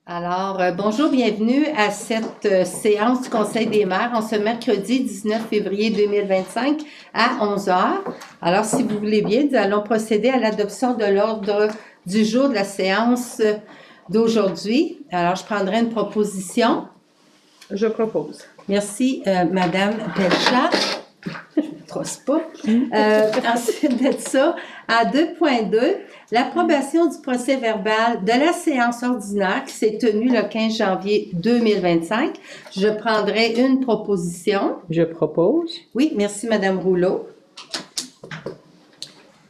Bonjour, bienvenue à cette séance du Conseil des maires en ce mercredi 19 février 2025 à 11 heures. Alors, si vous voulez bien, nous allons procéder à l'adoption de l'ordre du jour de la séance d'aujourd'hui. Alors, je prendrai une proposition. Je propose. Merci, Madame Belchat. Je ne trosse pas. Ensuite de ça, à 2.2, l'approbation du procès verbal de la séance ordinaire qui s'est tenue le 15 janvier 2025. Je prendrai une proposition. Je propose. Oui, merci, Madame Rouleau.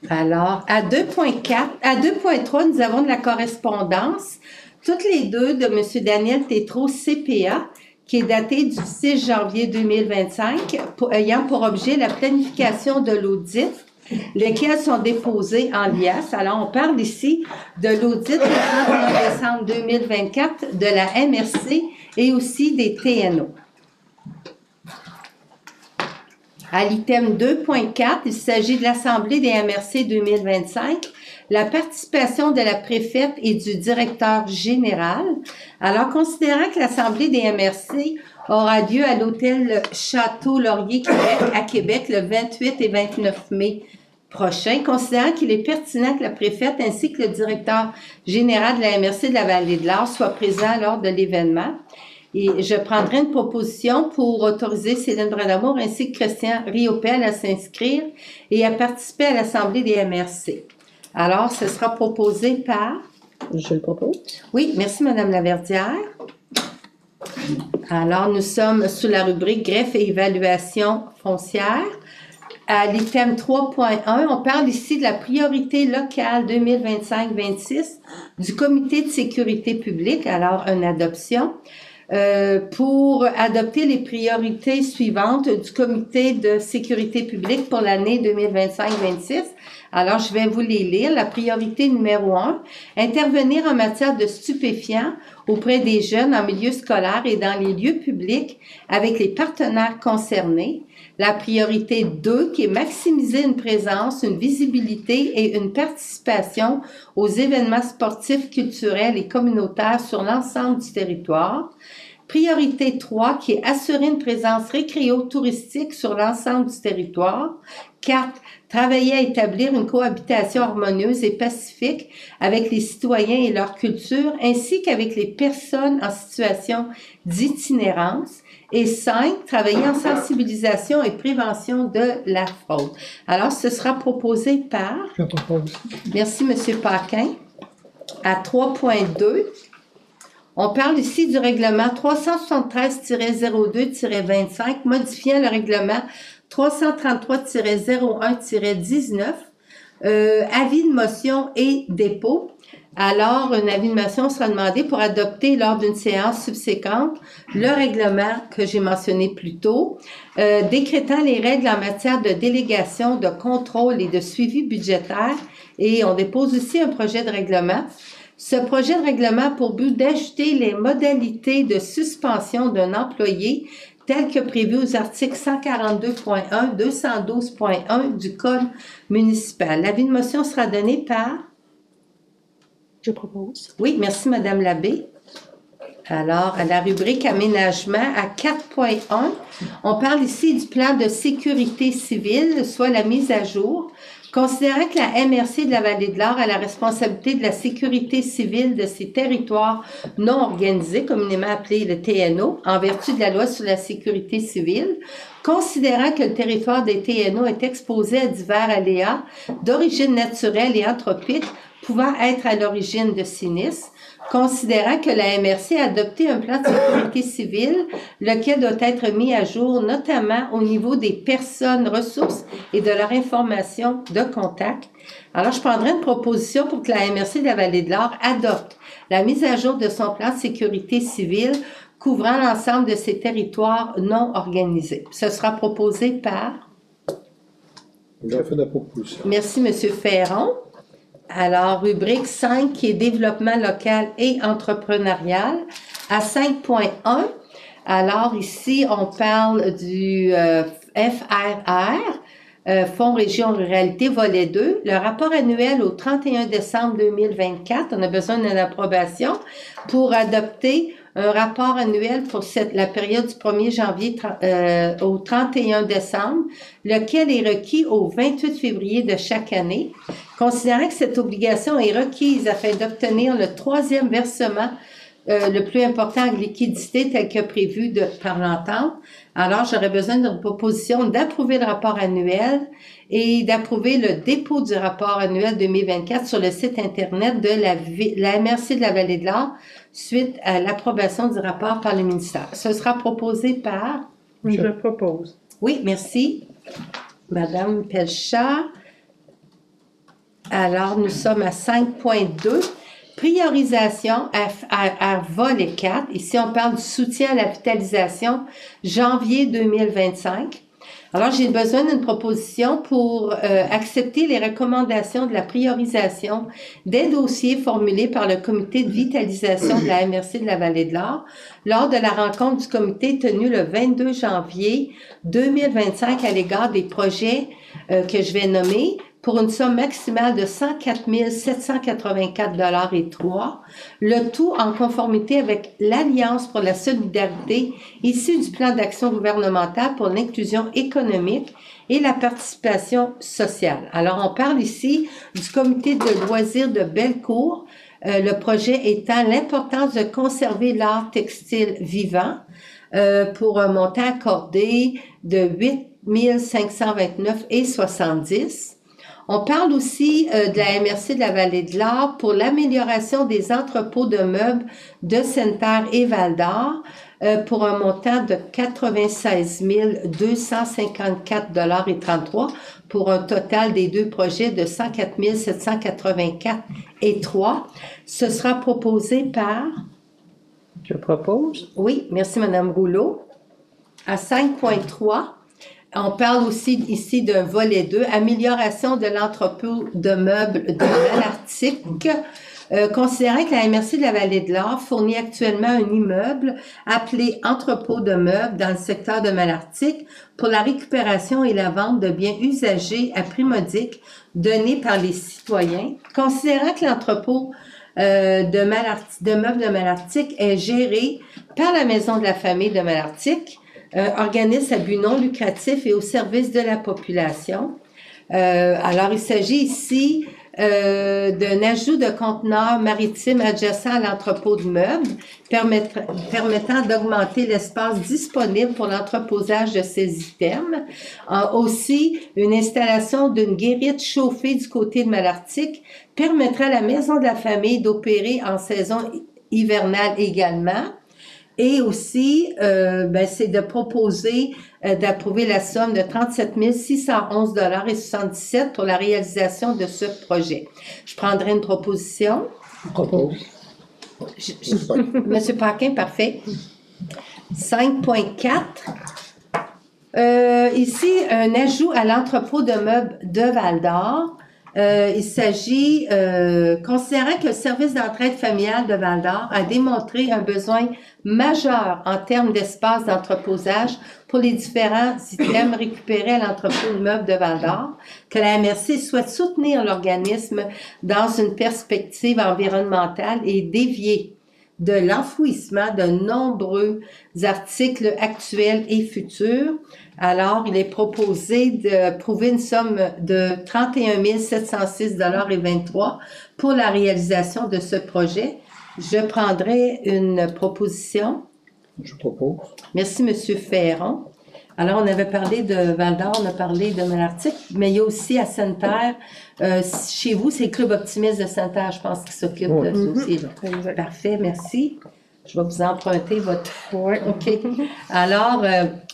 Alors, à 2.3, nous avons de la correspondance. Toutes les deux de M. Daniel Tétrault, CPA, qui est daté du 6 janvier 2025, ayant pour objet la planification de l'audit, lesquels sont déposés en liasse. Alors, on parle ici de l'audit du 31 décembre 2024 de la MRC et aussi des TNO. À l'item 2.4, il s'agit de l'Assemblée des MRC 2025, la participation de la préfète et du directeur général. Alors, considérant que l'Assemblée des MRC aura lieu à l'hôtel Château-Laurier à Québec le 28 et 29 mai prochain, considérant qu'il est pertinent que la préfète ainsi que le directeur général de la MRC de la Vallée-de-l'Or soient présents lors de l'événement. Et je prendrai une proposition pour autoriser Céline Bradamour ainsi que Christian Riopel à s'inscrire et à participer à l'Assemblée des MRC. Alors, ce sera proposé par... Je le propose. Oui, merci Madame Laverdière. Alors, nous sommes sous la rubrique greffe et évaluation foncière. À l'item 3.1, on parle ici de la priorité locale 2025-26 du Comité de sécurité publique, alors une adoption. Pour adopter les priorités suivantes du Comité de sécurité publique pour l'année 2025-26. Alors, je vais vous les lire. La priorité numéro 1, intervenir en matière de stupéfiants auprès des jeunes en milieu scolaire et dans les lieux publics avec les partenaires concernés. La priorité 2, qui est maximiser une présence, une visibilité et une participation aux événements sportifs, culturels et communautaires sur l'ensemble du territoire. Priorité 3, qui est assurer une présence récréo-touristique sur l'ensemble du territoire. 4, travailler à établir une cohabitation harmonieuse et pacifique avec les citoyens et leur culture, ainsi qu'avec les personnes en situation d'itinérance. Et 5, travailler en sensibilisation et prévention de la fraude. Alors, ce sera proposé par... Je propose. Merci, M. Paquin. À 3.2, on parle ici du règlement 373-02-25, modifiant le règlement 333-01-19, avis de motion et dépôt. Alors, un avis de motion sera demandé pour adopter lors d'une séance subséquente le règlement que j'ai mentionné plus tôt, décrétant les règles en matière de délégation, de contrôle et de suivi budgétaire. Et on dépose aussi un projet de règlement. Ce projet de règlement a pour but d'ajouter les modalités de suspension d'un employé telles que prévues aux articles 142.1, 212.1 du Code municipal. L'avis de motion sera donné par... Je propose. Oui, merci Madame Labbé. Alors, à la rubrique aménagement, à 4.1, on parle ici du plan de sécurité civile, soit la mise à jour. Considérant que la MRC de la Vallée-de-l'Or a la responsabilité de la sécurité civile de ces territoires non organisés, communément appelés le TNO, en vertu de la loi sur la sécurité civile, considérant que le territoire des TNO est exposé à divers aléas d'origine naturelle et anthropique pouvant être à l'origine de sinistres, considérant que la MRC a adopté un plan de sécurité civile, lequel doit être mis à jour, notamment au niveau des personnes ressources et de leur information de contact. Alors, je prendrai une proposition pour que la MRC de la Vallée-de-l'Or adopte la mise à jour de son plan de sécurité civile couvrant l'ensemble de ces territoires non organisés. Ce sera proposé par... Je fais la proposition. Merci, M. Ferron. Alors, rubrique 5, qui est développement local et entrepreneurial. À 5.1, alors ici, on parle du FRR, Fonds Région Ruralité, volet 2. Le rapport annuel au 31 décembre 2024. On a besoin d'une approbation pour adopter un rapport annuel pour la période du 1er janvier au 31 décembre, lequel est requis au 28 février de chaque année. Considérant que cette obligation est requise afin d'obtenir le 3e versement le plus important en liquidité tel que prévu par l'entente. Alors, j'aurais besoin d'une proposition d'approuver le rapport annuel et d'approuver le dépôt du rapport annuel 2024 sur le site Internet de la MRC de la Vallée de l'Or suite à l'approbation du rapport par le ministère. Ce sera proposé par... Je propose. Oui, merci. Madame Pelchat. Alors, nous sommes à 5.2. Priorisation à volet 4. Ici, on parle du soutien à la vitalisation janvier 2025. Alors, j'ai besoin d'une proposition pour accepter les recommandations de la priorisation des dossiers formulés par le comité de vitalisation de la MRC de la Vallée de l'Or lors de la rencontre du comité tenue le 22 janvier 2025 à l'égard des projets que je vais nommer pour une somme maximale de 104 784,03 $, le tout en conformité avec l'Alliance pour la solidarité issue du plan d'action gouvernemental pour l'inclusion économique et la participation sociale. Alors, on parle ici du comité de loisirs de Bellecour, le projet étant l'importance de conserver l'art textile vivant pour un montant accordé de 8 529,70 $. On parle aussi de la MRC de la Vallée de l'Or pour l'amélioration des entrepôts de meubles de Sainte-Terre et Val-d'Or pour un montant de 96 254,33 $ pour un total des deux projets de 104 784,03 $. Ce sera proposé par... Je propose. Oui, merci Madame Rouleau. À 5.3, on parle aussi ici d'un volet 2, amélioration de l'entrepôt de meubles de Malartic. Considérant que la MRC de la Vallée de l'Or fournit actuellement un immeuble appelé entrepôt de meubles dans le secteur de Malartic pour la récupération et la vente de biens usagés à prix modique donnés par les citoyens. Considérant que l'entrepôt de meubles de Malartic est géré par la Maison de la famille de Malartic, organisme à but non lucratif et au service de la population. Alors, il s'agit ici d'un ajout de conteneurs maritimes adjacents à l'entrepôt de meubles, permettant d'augmenter l'espace disponible pour l'entreposage de ces items. Aussi, une installation d'une guérite chauffée du côté de Malartic permettra à la Maison de la famille d'opérer en saison hivernale également. Et aussi, c'est de proposer d'approuver la somme de 37 611,77 $ pour la réalisation de ce projet. Je prendrai une proposition. Je propose. Monsieur Paquin, parfait. 5.4. Ici, un ajout à l'entrepôt de meubles de Val-d'Or. Il s'agit, considérant que le service d'entraide familiale de Val-d'Or a démontré un besoin majeur en termes d'espace d'entreposage pour les différents items récupérés à l'entrepôt de meubles de Val-d'Or, que la MRC souhaite soutenir l'organisme dans une perspective environnementale et dévier de l'enfouissement de nombreux articles actuels et futurs. Alors, il est proposé de prouver une somme de 31 706,23 $ pour la réalisation de ce projet. Je prendrai une proposition. Je propose. Merci, Monsieur Ferron. Alors, on avait parlé de Val-d'Or, on a parlé de Malartic, mais il y a aussi à Sainte-Terre, chez vous, c'est le Club Optimiste de Sainte-Terre, je pense, qui s'occupe de ce dossier-là. Parfait, merci. Je vais vous emprunter votre... Oui. OK. Alors,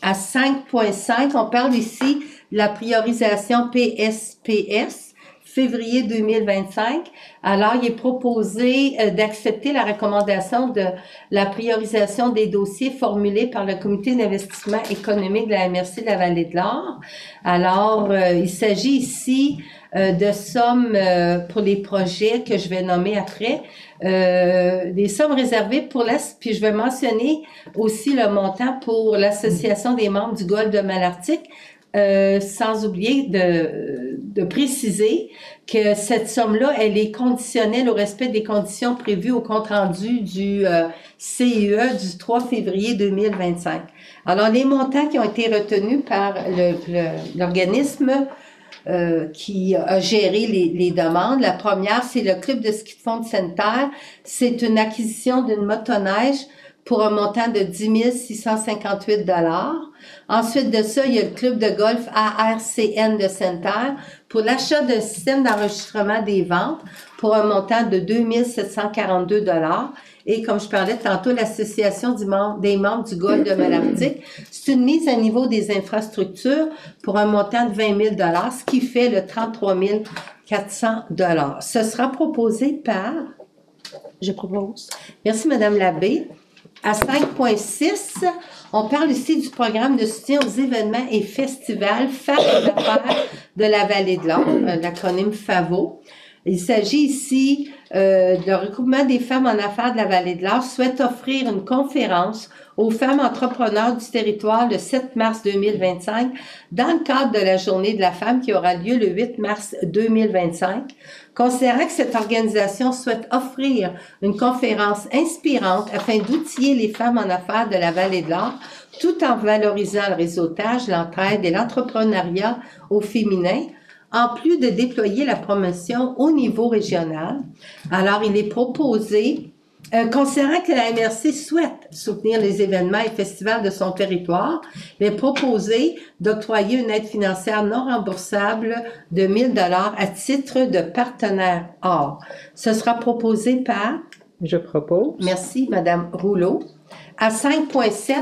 à 5.5, on parle ici de la priorisation PSPS, février 2025. Alors, il est proposé d'accepter la recommandation de la priorisation des dossiers formulés par le Comité d'investissement économique de la MRC de la Vallée de l'Or. Alors, il s'agit ici de sommes pour les projets que je vais nommer après, des sommes réservées pour puis je vais mentionner aussi le montant pour l'Association des membres du Golfe de Malartic, sans oublier de préciser que cette somme-là, elle est conditionnelle au respect des conditions prévues au compte-rendu du CIE du 3 février 2025. Alors, les montants qui ont été retenus par l'organisme qui a géré les demandes. La première, c'est le club de ski de fond de Sainte-Terre. C'est une acquisition d'une motoneige pour un montant de 10 658 $. Ensuite de ça, il y a le club de golf ARCN de Sainte-Terre pour l'achat d'un système d'enregistrement des ventes pour un montant de 2 742 $. Et comme je parlais tantôt, l'association des membres du golfe de Malartic, c'est une mise à niveau des infrastructures pour un montant de 20 000 $, ce qui fait le 33 400 $. Ce sera proposé par... Je propose. Merci, Madame Labbé. À 5.6, on parle ici du programme de soutien aux événements et festivals Femmes d'affaires de la Vallée de l'Or, l'acronyme FAVO. Il s'agit ici le regroupement des femmes en affaires de la Vallée de l'Or souhaite offrir une conférence aux femmes entrepreneurs du territoire le 7 mars 2025 dans le cadre de la Journée de la femme qui aura lieu le 8 mars 2025. Considérant que cette organisation souhaite offrir une conférence inspirante afin d'outiller les femmes en affaires de la Vallée de l'Or, tout en valorisant le réseautage, l'entraide et l'entrepreneuriat au féminin, en plus de déployer la promotion au niveau régional. Alors, il est proposé, considérant que la MRC souhaite soutenir les événements et festivals de son territoire, il est proposé d'octroyer une aide financière non remboursable de 1 000 $ à titre de partenaire or. Ce sera proposé par... Je propose. Merci, Madame Rouleau. À 5.7,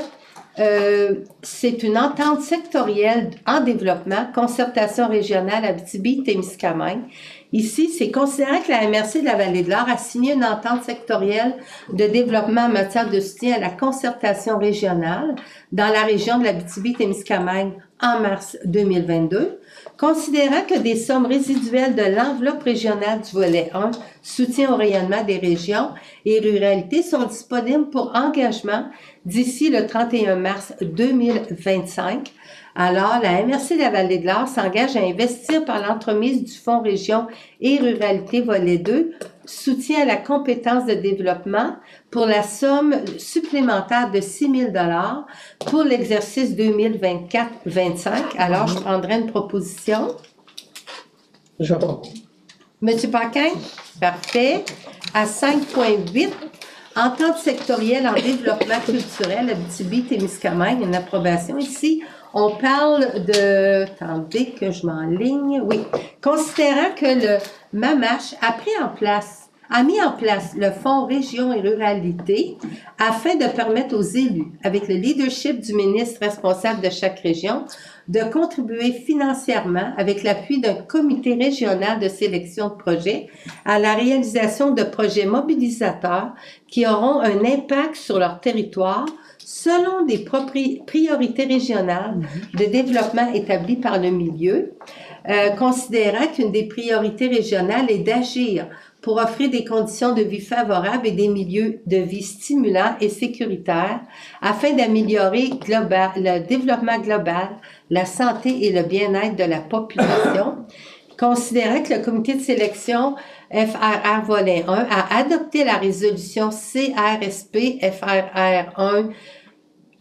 c'est une entente sectorielle en développement, concertation régionale Abitibi-Témiscamingue. Ici, c'est considérant que la MRC de la Vallée de l'Or a signé une entente sectorielle de développement en matière de soutien à la concertation régionale dans la région de l'Abitibi-Témiscamingue en mars 2022. Considérant que des sommes résiduelles de l'enveloppe régionale du volet 1, soutien au rayonnement des régions et ruralités, sont disponibles pour engagement d'ici le 31 mars 2025. Alors, la MRC de la Vallée de l'Or s'engage à investir par l'entremise du Fonds Région et Ruralité volet 2, soutien à la compétence de développement pour la somme supplémentaire de 6 000 $ pour l'exercice 2024-25. Alors, je prendrai une proposition. Je propose. Monsieur Paquin? Parfait. À 5.8, entente sectorielle en développement culturel, Abitibi-Témiscamingue, une approbation ici. On parle de... Attendez que je m'enligne. Oui. Considérant que le MAMACH a mis en place le Fonds Région et Ruralité afin de permettre aux élus, avec le leadership du ministre responsable de chaque région, de contribuer financièrement avec l'appui d'un comité régional de sélection de projets à la réalisation de projets mobilisateurs qui auront un impact sur leur territoire selon des priorités régionales de développement établies par le milieu, considérant qu'une des priorités régionales est d'agir pour offrir des conditions de vie favorables et des milieux de vie stimulants et sécuritaires afin d'améliorer le développement global, la santé et le bien-être de la population. Considérant que le comité de sélection FRR volet 1 a adopté la résolution CRSP FRR 1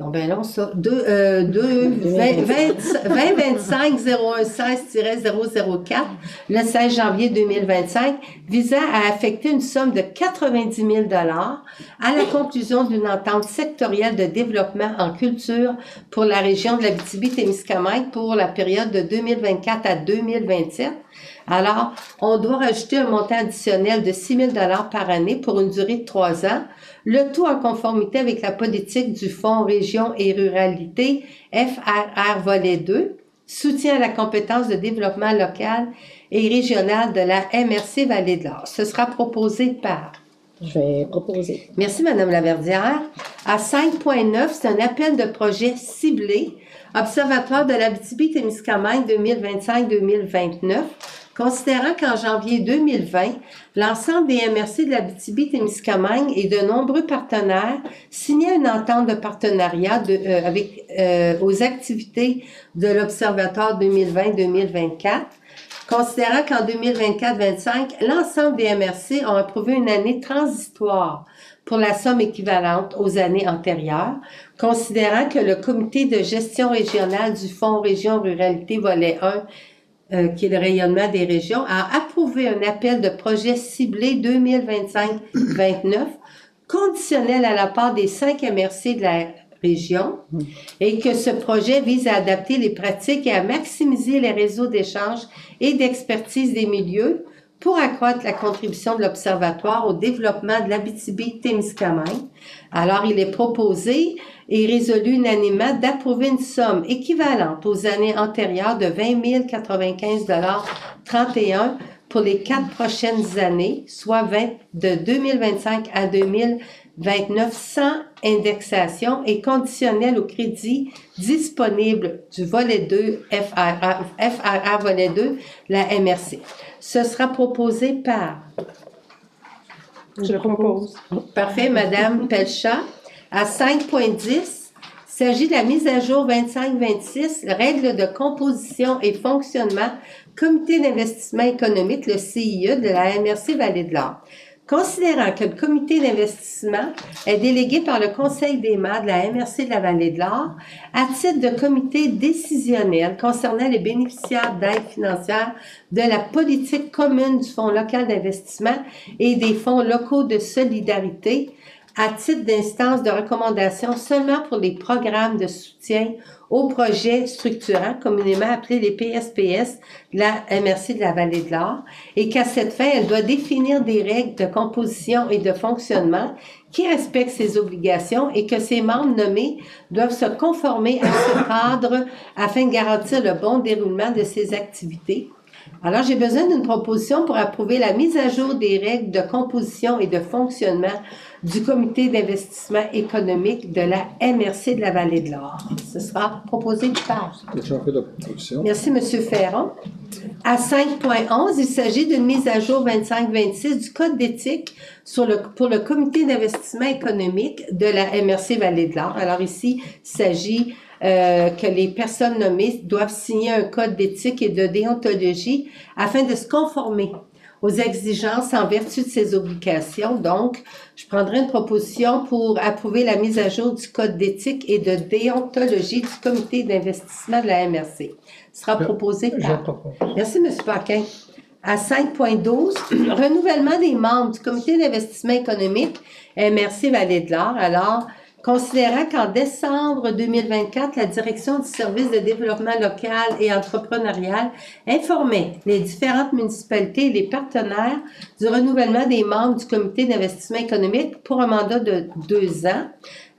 non, ben non, ça. 2025-0116-004, le 16 janvier 2025, visant à affecter une somme de 90 000 $ à la conclusion d'une entente sectorielle de développement en culture pour la région de l'Abitibi-Témiscamingue pour la période de 2024 à 2027. Alors, on doit rajouter un montant additionnel de 6 000 $ par année pour une durée de 3 ans, le tout en conformité avec la politique du Fonds Région et Ruralité FRR volet 2, soutien à la compétence de développement local et régional de la MRC Vallée de l'Or. Ce sera proposé par... Je vais proposer. Merci, Madame Laverdière. À 5.9, c'est un appel de projet ciblé, Observatoire de l'Abitibi-Témiscamingue 2025-2029, considérant qu'en janvier 2020, l'ensemble des MRC de l'Abitibi-Témiscamingue et de nombreux partenaires signaient une entente de partenariat aux activités de l'Observatoire 2020-2024, considérant qu'en 2024-25, l'ensemble des MRC ont approuvé une année transitoire pour la somme équivalente aux années antérieures, considérant que le comité de gestion régionale du Fonds Région Ruralité Volet 1, qui est le rayonnement des régions, a approuvé un appel de projet ciblé 2025-29, conditionnel à la part des 5 MRC de la région, et que ce projet vise à adapter les pratiques et à maximiser les réseaux d'échange et d'expertise des milieux pour accroître la contribution de l'Observatoire au développement de l'Abitibi-Témiscamingue. Alors, il est proposé et résolu unanimement d'approuver une somme équivalente aux années antérieures de 20 095,31 $ pour les 4 prochaines années, soit de 2025 à 2029 sans indexation et conditionnel au crédit disponible du volet 2, FRA volet 2, la MRC. Ce sera proposé par... Je propose. Parfait, Madame Pelchat. À 5.10, il s'agit de la mise à jour 25-26, règles de composition et fonctionnement, Comité d'investissement économique, le CIE, de la MRC Vallée-de-l'Or. Considérant que le comité d'investissement est délégué par le Conseil des maires de la MRC de la Vallée-de-l'Or à titre de comité décisionnel concernant les bénéficiaires d'aide financière de la politique commune du Fonds local d'investissement et des fonds locaux de solidarité à titre d'instance de recommandation seulement pour les programmes de soutien aux projets structurants, communément appelés les PSPS de la MRC de la Vallée-de-l'Or, et qu'à cette fin, elle doit définir des règles de composition et de fonctionnement qui respectent ses obligations et que ses membres nommés doivent se conformer à ce cadre afin de garantir le bon déroulement de ses activités. Alors, j'ai besoin d'une proposition pour approuver la mise à jour des règles de composition et de fonctionnement du Comité d'investissement économique de la MRC de la Vallée-de-l'Or. Ce sera proposé par... J'en fais la proposition. Merci, M. Ferron. À 5.11, il s'agit d'une mise à jour 25-26 du Code d'éthique pour le Comité d'investissement économique de la MRC Vallée-de-l'Or. Alors ici, il s'agit que les personnes nommées doivent signer un code d'éthique et de déontologie afin de se conformer aux exigences en vertu de ces obligations. Donc, je prendrai une proposition pour approuver la mise à jour du code d'éthique et de déontologie du comité d'investissement de la MRC. Ce sera proposé Je par... propose. Merci, M. Paquin. À 5.12, renouvellement des membres du comité d'investissement économique MRC Vallée-de-l'Or. Alors, considérant qu'en décembre 2024, la Direction du service de développement local et entrepreneurial informait les différentes municipalités et les partenaires du renouvellement des membres du comité d'investissement économique pour un mandat de 2 ans.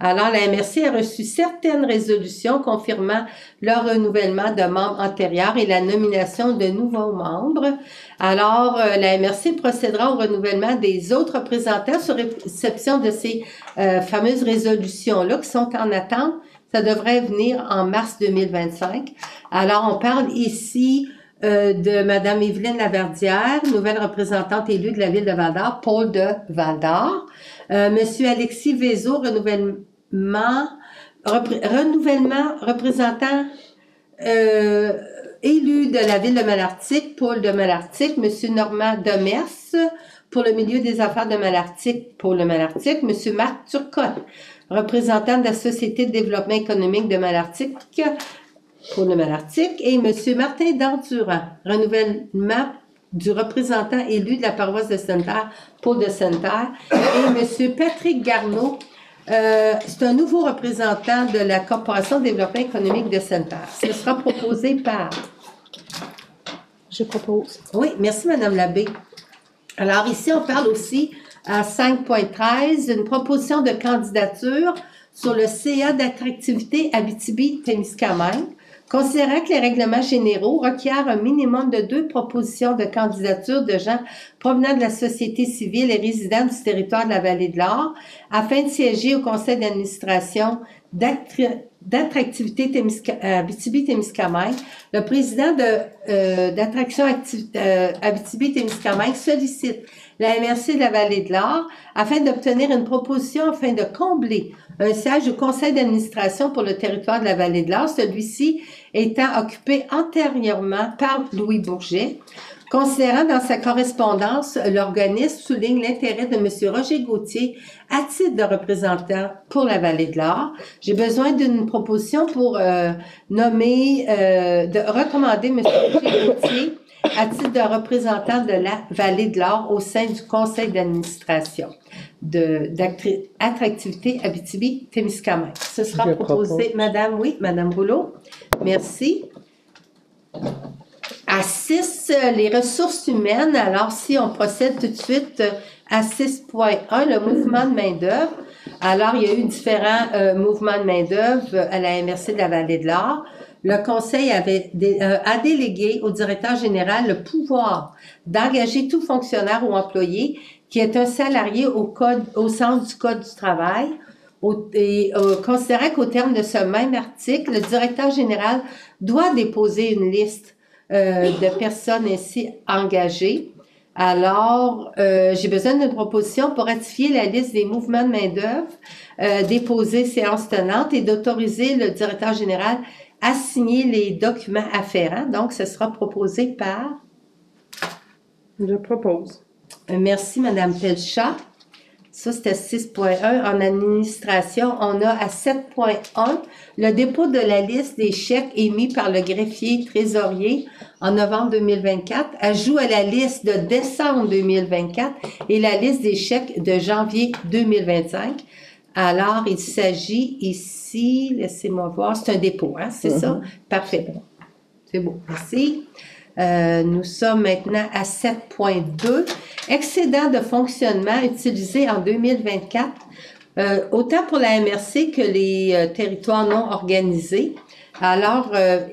Alors, la MRC a reçu certaines résolutions confirmant leur renouvellement de membres antérieurs et la nomination de nouveaux membres. Alors, la MRC procédera au renouvellement des autres représentants sur réception de ces fameuses résolutions-là qui sont en attente. Ça devrait venir en mars 2025. Alors, on parle ici de Madame Evelyne Laverdière, nouvelle représentante élue de la ville de Val-d'Or, pôle de Val-d'Or. Monsieur Alexis Vézo, renouvellement représentant élu de la ville de Malartic, pôle de Malartic, Monsieur Normand Demers, pour le milieu des affaires de Malartic, pôle de Malartic, Monsieur Marc Turcotte, représentant de la Société de développement économique de Malartic, pôle de Malartic, et Monsieur Martin Dandurand, renouvellement du représentant élu de la paroisse de Sainte-Terre, pôle de Sainte-Terre, et Monsieur Patrick Garneau, c'est un nouveau représentant de la Corporation de développement économique de Sainte-Terre. Ce sera proposé par... Je propose. Oui, merci Madame Labbé. Alors ici, on parle aussi à 5.13, une proposition de candidature sur le CA d'attractivité Abitibi-Témiscamingue. Considérant que les règlements généraux requièrent un minimum de 2 propositions de candidature de gens provenant de la société civile et résidents du territoire de la Vallée-de-l'Or, afin de siéger au conseil d'administration d'attractivité Abitibi-Témiscamingue, le président d'Attraction Abitibi-Témiscamingue sollicite la MRC de la Vallée de l'Or afin d'obtenir une proposition afin de combler un siège au conseil d'administration pour le territoire de la Vallée de l'Or, celui-ci étant occupé antérieurement par Louis Bourget. Considérant dans sa correspondance, l'organisme souligne l'intérêt de M. Roger Gauthier à titre de représentant pour la Vallée de l'Or. J'ai besoin d'une proposition pour recommander M. Roger Gauthier à titre de représentant de la Vallée de l'Or au sein du conseil d'administration d'attractivité Abitibi-Témiscamingue. Ce sera proposé, Madame Rouleau. Merci. À 6, les ressources humaines. Alors, si on procède tout de suite à 6.1, le mouvement de main-d'œuvre. Alors, il y a eu différents mouvements de main-d'œuvre à la MRC de la Vallée de l'Or. Le conseil a délégué au directeur général le pouvoir d'engager tout fonctionnaire ou employé qui est un salarié au sens du Code du travail. Considérant qu'au terme de ce même article, le directeur général doit déposer une liste de personnes ainsi engagées. Alors, j'ai besoin d'une proposition pour ratifier la liste des mouvements de main-d'œuvre déposés séance tenante et d'autoriser le directeur général à signer les documents afférents. Donc, ce sera proposé par... Je propose. Merci, Madame Pelchat. Ça, c'était 6.1. En administration, on a à 7.1 le dépôt de la liste des chèques émis par le greffier trésorier en novembre 2024, ajout à la liste de décembre 2024 et la liste des chèques de janvier 2025. Alors, il s'agit ici, laissez-moi voir, c'est un dépôt, hein, c'est ça? Parfait. C'est beau, merci. Nous sommes maintenant à 7.2. Excédent de fonctionnement utilisé en 2024, autant pour la MRC que les territoires non organisés. Alors,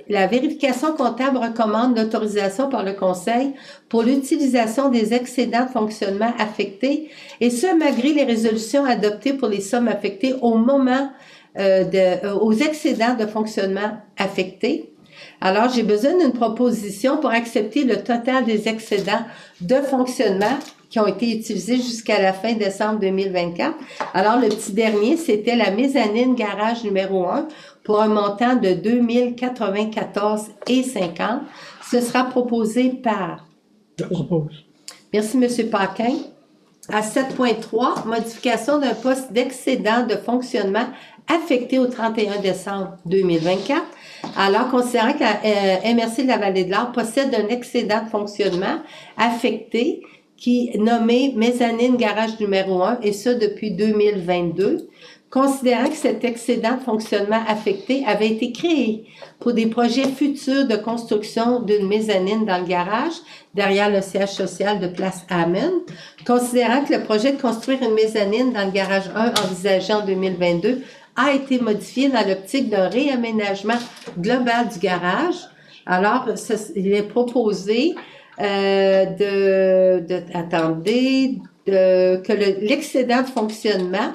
la vérification comptable recommande l'autorisation par le Conseil pour l'utilisation des excédents de fonctionnement affectés, et ce, malgré les résolutions adoptées pour les sommes affectées au moment aux excédents de fonctionnement affectés. Alors, j'ai besoin d'une proposition pour accepter le total des excédents de fonctionnement qui ont été utilisés jusqu'à la fin décembre 2024. Alors, le petit dernier, c'était la mezzanine garage numéro 1 pour un montant de 2094,50. Ce sera proposé par... Je propose. Merci, M. Paquin. À 7.3, modification d'un poste d'excédent de fonctionnement affecté au 31 décembre 2024. Alors, considérant que la MRC de la Vallée de l'Or possède un excédent de fonctionnement affecté qui est nommé mezzanine garage numéro 1, et ça depuis 2022, considérant que cet excédent de fonctionnement affecté avait été créé pour des projets futurs de construction d'une mezzanine dans le garage, derrière le siège social de Place Amen, considérant que le projet de construire une mezzanine dans le garage 1 envisagé en 2022 a été modifié dans l'optique d'un réaménagement global du garage. Alors, il est proposé que l'excédent de fonctionnement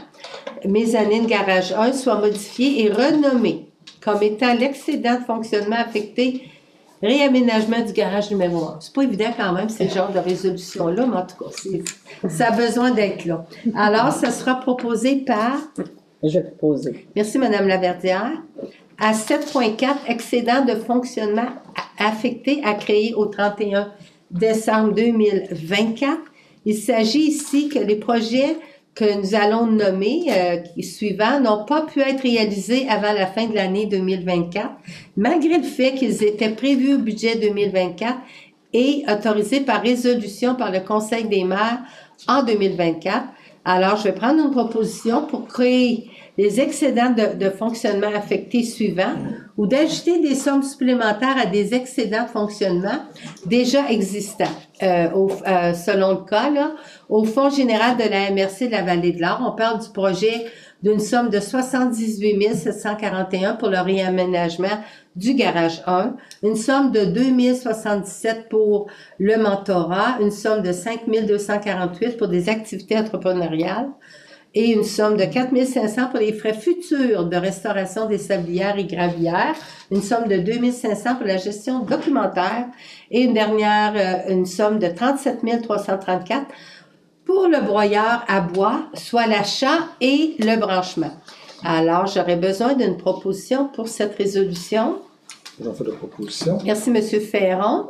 mezzanine garage 1 soit modifié et renommé comme étant l'excédent de fonctionnement affecté réaménagement du garage numéro 1. C'est pas évident quand même, ce genre de résolution-là, mais en tout cas, ça a besoin d'être là. Alors, ça sera proposé par... Je propose. Merci, Madame Laverdière. À 7.4, excédent de fonctionnement affecté à créer au 31 décembre 2024. Il s'agit ici que les projets que nous allons nommer suivants n'ont pas pu être réalisés avant la fin de l'année 2024, malgré le fait qu'ils étaient prévus au budget 2024 et autorisés par résolution par le Conseil des maires en 2024. Alors, je vais prendre une proposition pour créer les excédents de fonctionnement affectés suivants ou d'ajouter des sommes supplémentaires à des excédents de fonctionnement déjà existants. Selon le cas, là, au Fonds général de la MRC de la Vallée de l'Or, on parle du projet d'une somme de 78 741 pour le réaménagement du garage 1, une somme de 2 077 pour le mentorat, une somme de 5 248 pour des activités entrepreneuriales, et une somme de 4 500 pour les frais futurs de restauration des sablières et gravières, une somme de 2 500 pour la gestion documentaire et une dernière, une somme de 37 334 pour le broyeur à bois, soit l'achat et le branchement. Alors, j'aurais besoin d'une proposition pour cette résolution. J'en fais la proposition. Merci, M. Ferron.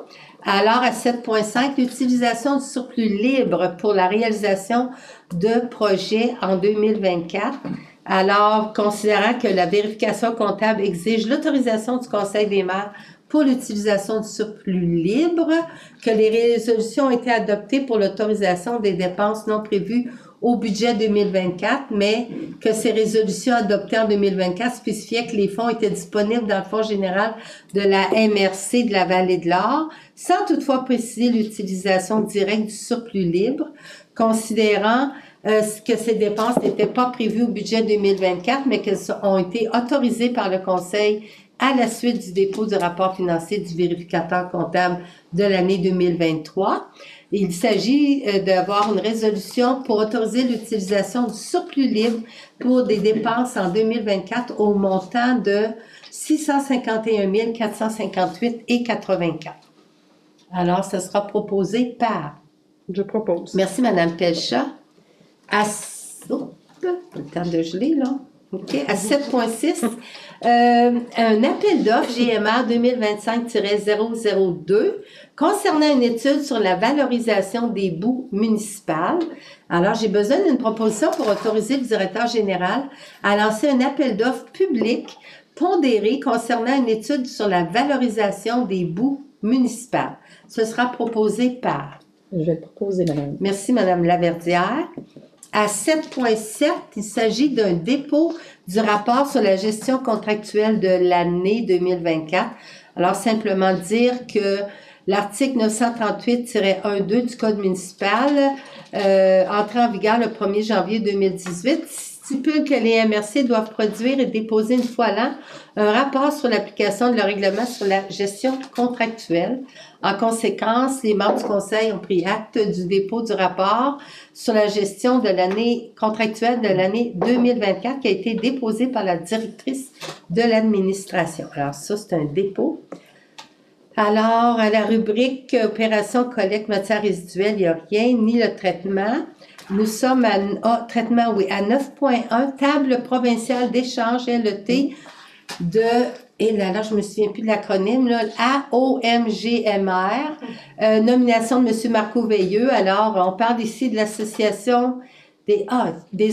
Alors, à 7.5, l'utilisation du surplus libre pour la réalisation de projets en 2024. Alors, considérant que la vérification comptable exige l'autorisation du Conseil des maires pour l'utilisation du surplus libre, que les résolutions ont été adoptées pour l'autorisation des dépenses non prévues au budget 2024, mais que ces résolutions adoptées en 2024 spécifiaient que les fonds étaient disponibles dans le fonds général de la MRC de la Vallée de l'Or, sans toutefois préciser l'utilisation directe du surplus libre, considérant que ces dépenses n'étaient pas prévues au budget 2024, mais qu'elles ont été autorisées par le Conseil à la suite du dépôt du rapport financier du vérificateur comptable de l'année 2023. Il s'agit d'avoir une résolution pour autoriser l'utilisation du surplus libre pour des dépenses en 2024 au montant de 651 458,84. Alors, ce sera proposé par... Je propose. Merci, Mme Pelcha. Le temps de geler, là. OK. À 7.6, un appel d'offres GMR 2025-002 concernant une étude sur la valorisation des boues municipales. Alors, j'ai besoin d'une proposition pour autoriser le directeur général à lancer un appel d'offres public pondéré concernant une étude sur la valorisation des boues municipales. Ce sera proposé par... Je vais le proposer, madame. Merci, Mme Laverdière. À 7.7, il s'agit d'un dépôt du rapport sur la gestion contractuelle de l'année 2024. Alors, simplement dire que l'article 938-1.2 du Code municipal, entré en vigueur le 1er janvier 2018, stipule que les MRC doivent produire et déposer une fois l'an un rapport sur l'application de leur règlement sur la gestion contractuelle. En conséquence, les membres du Conseil ont pris acte du dépôt du rapport sur la gestion de l'année contractuelle de l'année 2024 qui a été déposé par la directrice de l'administration. Alors, ça, c'est un dépôt. Alors, à la rubrique opération collecte matière résiduelle, il n'y a rien, ni le traitement. Nous sommes à traitement, oui, à 9.1, table provinciale d'échange LET de, et là, je me souviens plus de l'acronyme, là, AOMGMR, nomination de M. Marco Veilleux. Alors, on parle ici de l'association des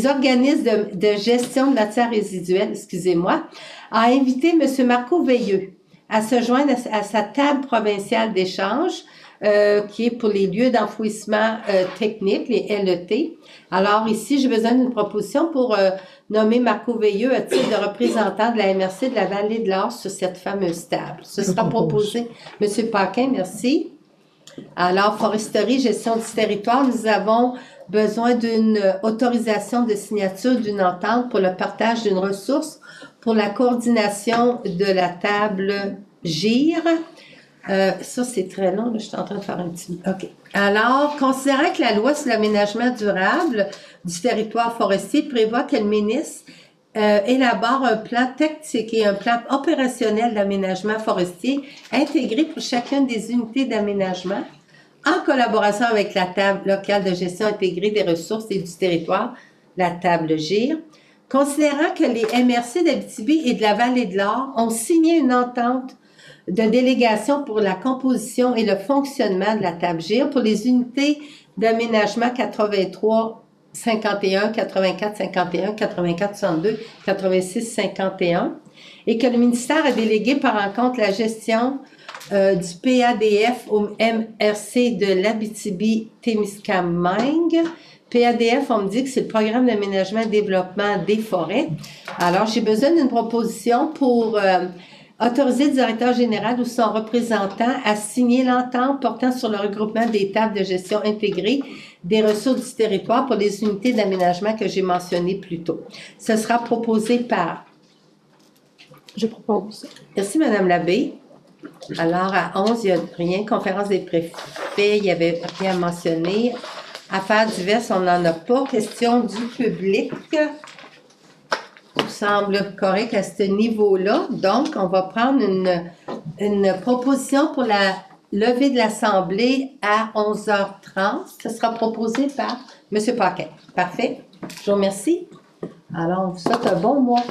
organismes de gestion de matière résiduelle, excusez-moi, a invité M. Marco Veilleux à se joindre à sa table provinciale d'échange, qui est pour les lieux d'enfouissement technique, les LET. Alors ici, j'ai besoin d'une proposition pour nommer Marco Veilleux à titre de représentant de la MRC de la Vallée de l'Or sur cette fameuse table. Ce sera proposé. Monsieur Paquin, merci. Alors, foresterie, gestion du territoire, nous avons besoin d'une autorisation de signature d'une entente pour le partage d'une ressource pour la coordination de la table GIR. Ça, c'est très long. Là, je suis en train de faire un petit... OK. Alors, considérant que la loi sur l'aménagement durable du territoire forestier prévoit que le ministre élabore un plan tactique et un plan opérationnel d'aménagement forestier intégré pour chacune des unités d'aménagement en collaboration avec la table locale de gestion intégrée des ressources et du territoire, la table GIR, considérant que les MRC d'Abitibi et de la Vallée de l'Or ont signé une entente de délégation pour la composition et le fonctionnement de la table GIR pour les unités d'aménagement 83 51, 84 51, 84 62, 86 51 et que le ministère a délégué par rencontre la gestion du PADF au MRC de l'Abitibi-Témiscamingue. PADF, on me dit que c'est le programme d'aménagement et développement des forêts. Alors, j'ai besoin d'une proposition pour autoriser le directeur général ou son représentant à signer l'entente portant sur le regroupement des tables de gestion intégrées des ressources du territoire pour les unités d'aménagement que j'ai mentionnées plus tôt. Ce sera proposé par... Je propose. Merci, Mme Labbé. Alors, à 11, il n'y a rien. Conférence des préfets, il n'y avait rien à mentionner. Affaires diverses, on n'en a pas. Question du public. Ça semble correct à ce niveau-là. Donc, on va prendre une proposition pour la levée de l'Assemblée à 11h30. Ce sera proposé par M. Paquet. Parfait. Je vous remercie. Alors, on vous souhaite un bon mois.